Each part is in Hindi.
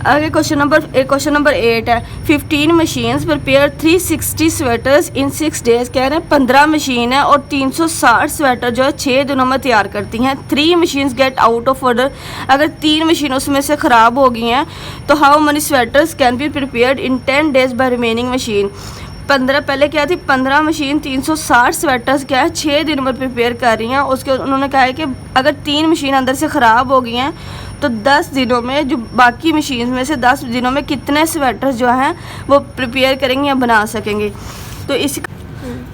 आगे क्वेश्चन नंबर 8 है 15 मशीन्स प्रिपेयर 360 स्वेटर्स इन 6 डेज। कह रहे हैं 15 मशीन है और 360 स्वेटर जो है 6 दिनों में तैयार करती हैं। 3 machines get out of order, अगर 3 मशीन उसमें से ख़राब हो गई हैं तो how many sweaters can be prepared in 10 days by remaining machine. 15 पहले क्या थी 15 मशीन 360 स्वेटर्स क्या है 6 दिन में प्रिपेयर कर रही हैं। उसके उन्होंने कहा है कि अगर 3 मशीन अंदर से ख़राब हो गई हैं तो 10 दिनों में जो बाकी मशीन में से 10 दिनों में कितने स्वेटर्स जो हैं वो प्रिपेयर करेंगे या बना सकेंगे।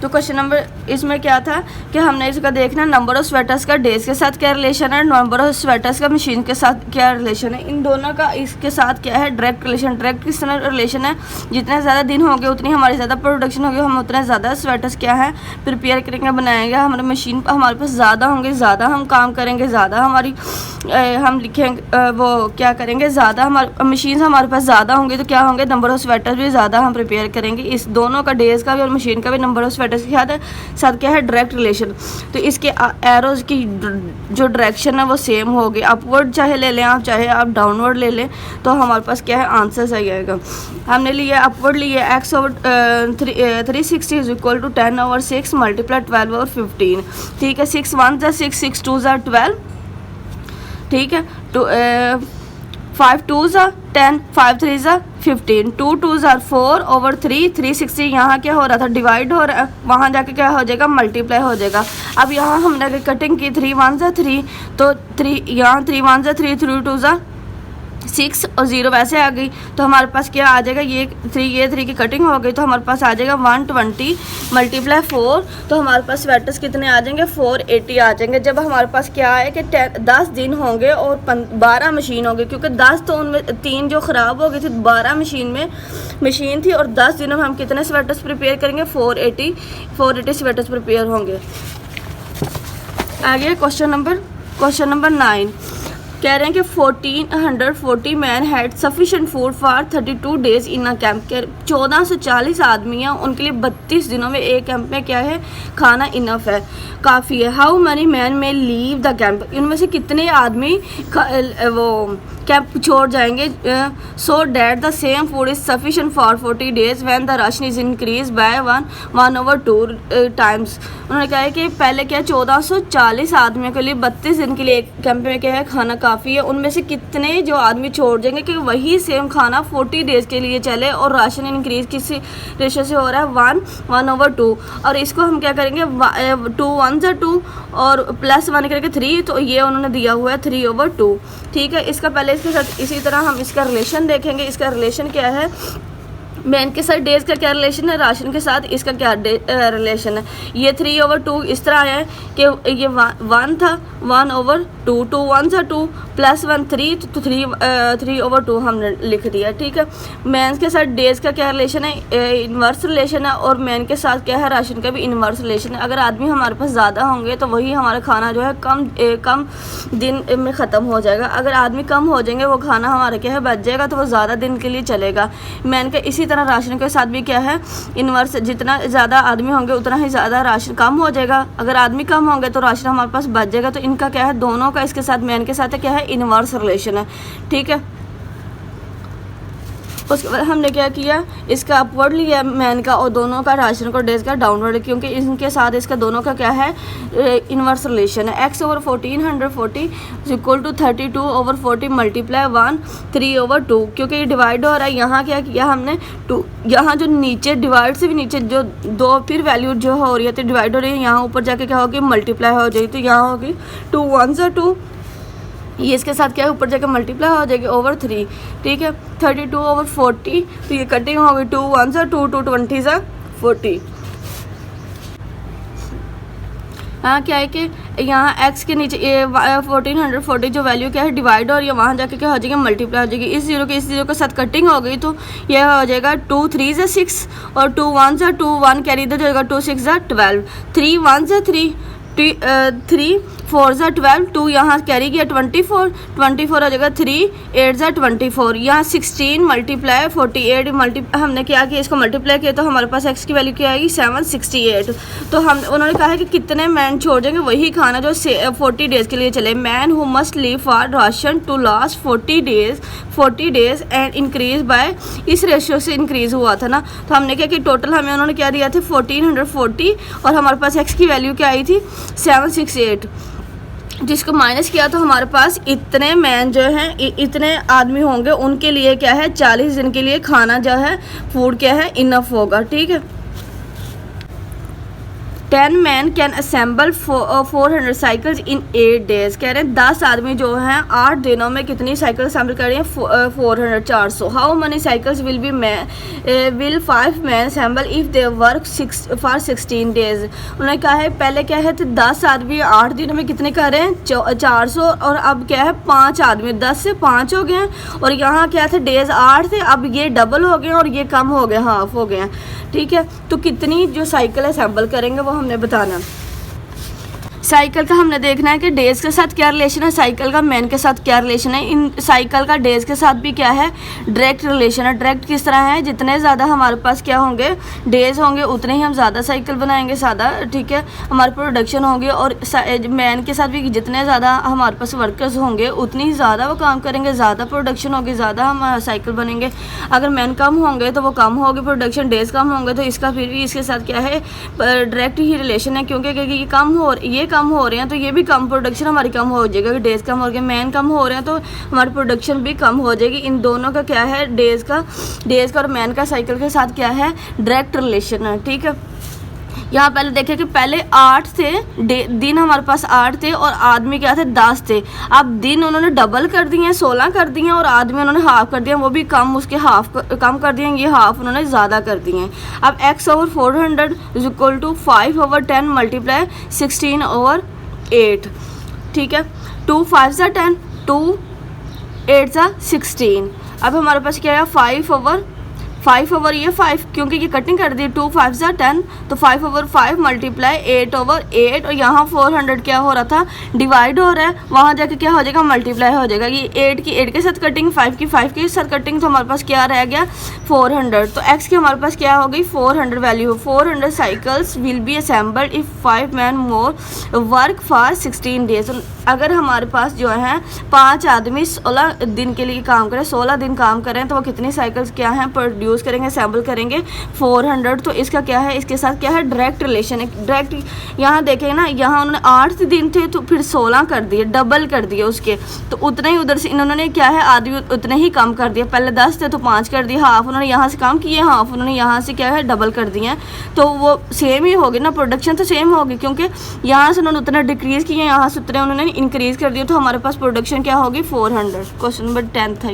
तो क्वेश्चन नंबर इसमें क्या था कि हमने इसका देखना नंबर ऑफ़ स्वेटर्स का डेज के साथ क्या रिलेशन है, नंबर ऑफ़ स्वेटर्स का मशीन के साथ क्या रिलेशन है। इन दोनों का इसके साथ क्या है डायरेक्ट रिलेशन। डायरेक्ट किस तरह रिलेशन है, जितने ज़्यादा दिन होंगे उतनी हमारी ज़्यादा प्रोडक्शन होगी, हम उतने ज़्यादा स्वेटर्स क्या है प्रिपेयर करेंगे बनाएंगे। हमारे मशीन हमारे पास ज़्यादा होंगे, ज़्यादा हम काम करेंगे, ज़्यादा हमारी हम लिखेंगे वो क्या करेंगे, ज़्यादा हमारे मशीन हमारे पास ज़्यादा होंगी तो क्या होंगे नंबर ऑफ़ स्वेटर्स भी ज़्यादा हम प्रिपेयर करेंगे। इस दोनों का डेज का भी और मशीन का भी नंबर ऑफ़ स्वेटर्स के साथ क्या है डायरेक्ट रिलेशन। तो इसके एरोज़ की जो डायरेक्शन है वो सेम होगी, अपवर्ड चाहे ले लें आप चाहे आप डाउनवर्ड ले लें तो हमारे पास क्या है आंसर सही आएगा। हमने लिया अपवर्ड लिया x over 360 is equal to 10 over 6 multiply 12 over 15। ठीक है 6 1 ज़ा 6 6 2 ज़ा 12। ठीक है 5 2 ज़ा 10 5 3 ज़ा 15 2 2 ज़ा 4 ओवर 3 360। यहाँ क्या हो रहा था डिवाइड हो रहा है, वहाँ जाके क्या हो जाएगा मल्टीप्लाई हो जाएगा। अब यहाँ हमने अगर कटिंग की 3 1 ज़ा 3 तो 3 यहाँ 3 1 ज़ा 3 3 2 ज़ा 6 और 0 वैसे आ गई तो हमारे पास क्या आ जाएगा ये 3 की कटिंग हो गई तो हमारे पास आ जाएगा 120 मल्टीप्लाई 4 तो हमारे पास स्वेटर्स कितने आ जाएंगे 480 आ जाएंगे। जब हमारे पास क्या है कि 10 दिन होंगे और 12 मशीन होंगे, क्योंकि 10 तो उनमें 3 जो ख़राब हो गई थी 12 मशीन थी और 10 दिनों में हम कितने स्वेटर्स प्रिपेयर करेंगे 480 स्वेटर्स प्रिपेयर होंगे। आगे क्वेश्चन नंबर 9 कह रहे हैं कि 1440 man had sufficient food for 32 days in a camp. 1440 आदमी हैं, उनके लिए 32 दिनों में एक कैंप में क्या है खाना इनफ है, काफ़ी है। हाउ मनी मैन में लीव द कैंप, इनमें से कितने आदमी वो कैंप छोड़ जाएंगे so that the same food is sufficient for 40 days when the ration is increase by 1 over 2 times. उन्होंने कहा है कि पहले क्या 1440 आदमियों के लिए 32 दिन के लिए एक कैंप में क्या है खाना काफ़ी है। उनमें से कितने जो आदमी छोड़ जाएंगे कि वही सेम खाना 40 डेज़ के लिए चले और राशन इंक्रीज किस रेशो से हो रहा है 1 ओवर 2। और इसको हम क्या करेंगे 2 1 ज़ा 2 और प्लस 1 करके 3, तो ये उन्होंने दिया हुआ है 3 ओवर 2। ठीक है इसका पहले इसके साथ इसी तरह हम इसका रिलेशन देखेंगे। इसका रिलेशन क्या है, मैन के साथ डेज का क्या रिलेशन है, राशन के साथ इसका क्या रिलेशन है। ये 3 ओवर 2 इस तरह आया है कि ये 1 था 1 ओवर 2 2 1 ज़ा 2 प्लस 1 3 तो 3 ओवर 2 हमने लिख दिया। ठीक है मैन के साथ डेज का क्या रिलेशन है, इन्वर्स रिलेशन है और मैन के साथ क्या है राशन का भी इन्वर्स रिलेशन है। अगर आदमी हमारे पास ज़्यादा होंगे तो वही हमारा खाना जो है कम दिन में ख़त्म हो जाएगा। अगर आदमी कम हो जाएंगे वो खाना हमारा क्या है बच जाएगा तो वो ज़्यादा दिन के लिए चलेगा। मैन का इसी तरह राशन के साथ भी क्या है इन्वर्स, जितना ज़्यादा आदमी होंगे उतना ही ज़्यादा राशन कम हो जाएगा। अगर आदमी कम होंगे तो राशन हमारे पास बच जाएगा। तो इनका क्या है दोनों का इसके साथ मैन के साथ क्या है इन्वर्स रिलेशन है। ठीक है उसके बाद हमने क्या किया इसका अपवर्ड लिया मैन का और दोनों का राशन को डेज का डाउनवर्ड, क्योंकि इनके साथ इसका दोनों का क्या है इन्वर्स रिलेशन है। x over 1440 equal to 32 over 40 multiply 1 3 over 2, क्योंकि ये डिवाइड हो रहा है। यहाँ क्या किया हमने 2, यहाँ जो नीचे डिवाइड से भी नीचे जो 2 फिर वैल्यू जो हो रही है तो डिवाइड हो रही है, यहाँ ऊपर जाके क्या होगी मल्टीप्लाई हो जाएगी। तो यहाँ होगी 2 1 ज़ा 2, ये इसके साथ क्या है ऊपर जाके मल्टीप्लाई हो जाएगी ओवर 3। ठीक है 32 ओवर 40 तो ये कटिंग होगी 2 1 ज़ा 2 2 20 ज़ा 40। हाँ क्या है कि यहाँ x के नीचे ये 1440 जो वैल्यू क्या है डिवाइड और ये वहाँ जाके क्या हो जाएगी मल्टीप्लाई हो जाएगी। इस जीरो के साथ कटिंग हो गई तो यह हो जाएगा 2 3 ज़ा 6 और 2 1 ज़ा 2 1 कैरी इधर जाएगा 2 6 ज़ा 12 3 1 ज़ा 3 3 4 ज़ा 12, 2 यहाँ कैरी किया 24, 24 हो जाएगा 3, 8 ज़ा 24, यहाँ 16 मल्टीप्लाई 48 हमने क्या किया, इसको मल्टीप्लाई किया तो हमारे पास x की वैल्यू क्या आएगी 768। तो हम उन्होंने कहा है कि कितने मैन छोड़ जाएंगे वही खाना जो 40 डेज़ के लिए चले। Man who must leave for ration to last 40 days and increase by, इस रेशियो से इंक्रीज़ हुआ था ना। तो हमने क्या कि टोटल हमें उन्होंने क्या दिया था 1440 और हमारे पास x की वैल्यू क्या आई थी 768, जिसको माइनस किया तो हमारे पास इतने मैन जो हैं इतने आदमी होंगे, उनके लिए क्या है 40 दिन के लिए खाना जो है फूड क्या है इनफ होगा। ठीक है, 10 man can assemble 400 cycles in 8 days. कह रहे हैं 10 आदमी जो हैं 8 दिनों में कितनी साइकिल असेंबल कर रहे हैं 400 400। How many cycles will 5 man assemble if they work for 16 days. उन्होंने कहा है पहले क्या है तो 10 आदमी 8 दिनों में कितने कर रहे हैं 400, और अब क्या है 5 आदमी 10 से 5 हो गए हैं, और यहाँ क्या थे डेज 8 थे, अब ये डबल हो गए और ये कम हो गए, हाफ हो गए हैं। ठीक है, तो कितनी जो साइकिल असेंबल करेंगे वो हमने बताना। साइकिल का हमने देखना है कि डेज़ के साथ क्या रिलेशन है, साइकिल का मैन के साथ क्या रिलेशन है। इन साइकिल का डेज़ के साथ भी क्या है डायरेक्ट रिलेशन है। डायरेक्ट किस तरह है, जितने ज़्यादा हमारे पास क्या होंगे डेज़ होंगे उतने ही हम ज़्यादा साइकिल बनाएंगे ज़्यादा, ठीक है, हमारी प्रोडक्शन होगी। और मैन के साथ भी जितने ज़्यादा हमारे पास वर्कर्स होंगे उतनी ही ज़्यादा वो काम करेंगे, ज़्यादा प्रोडक्शन होगी, ज़्यादा हम साइकिल बनेंगे। अगर मैन कम होंगे तो वो कम होगी प्रोडक्शन, डेज़ कम होंगे तो इसका फिर भी इसके साथ क्या है डायरेक्ट ही रिलेशन है, क्योंकि ये कम हो रहे हैं तो ये भी कम प्रोडक्शन हमारी कम हो जाएगा। डेज़ कम हो गए, मैन कम हो रहे हैं तो हमारी प्रोडक्शन भी कम हो जाएगी। इन दोनों का क्या है डेज़ का और मैन का साइकिल के साथ क्या है डायरेक्ट रिलेशन है। ठीक है, यहाँ पहले देखें कि पहले 8 थे दिन, हमारे पास 8 थे और आदमी क्या थे 10 थे। अब दिन उन्होंने डबल कर दिए हैं 16 कर दिए हैं, और आदमी उन्होंने हाफ कर दिया, वो भी कम उसके हाफ कम कर दिए हैं, ये हाफ उन्होंने ज़्यादा कर दिए हैं। अब x/400 is equal to 5/10 multiply 16/8। ठीक है, 2 5 ज़ा 10, 2 8 ज़ा 16। अब हमारे पास क्या है 5/5 क्योंकि ये कटिंग कर दी 2 5 ज़ा 10, तो 5/5 मल्टीप्लाई 8/8, और यहाँ 400 क्या हो रहा था डिवाइड हो रहा है, वहाँ जाके क्या हो जाएगा मल्टीप्लाई हो जाएगा। ये 8 की 8 के साथ कटिंग, 5 की 5 के साथ कटिंग, तो हमारे पास क्या रह गया 400। तो x की हमारे पास क्या हो गई 400 value. 400 cycles will be assembled if 5 man more work for 16 days. अगर हमारे पास जो है 5 आदमी 16 दिन के लिए काम करें, 16 दिन काम करें, तो वो कितनी साइकिल्स क्या हैं प्रोड्यूस करेंगे, असेंबल करेंगे 400। तो इसका क्या है इसके साथ क्या है डायरेक्ट रिलेशन है। डायरेक्ट यहाँ देखें ना, यहाँ उन्होंने 8 दिन थे तो फिर 16 कर दिए, डबल कर दिए उसके, तो उतने ही उधर से इन्होंने क्या है आदमी उतने ही कम कर दिया। पहले 10 थे तो 5 कर दिए, हाफ उन्होंने यहाँ से काम किए, हाफ उन्होंने यहाँ से क्या है डबल कर दिए हैं। तो वो सेम ही होगी ना, प्रोडक्शन तो सेम होगी, क्योंकि यहाँ से उन्होंने उतना डिक्रीज़ किए, यहाँ से उतने उन्होंने इंक्रीज़ कर दिया, तो हमारे पास प्रोडक्शन क्या होगी 400। क्वेश्चन नंबर 10 था।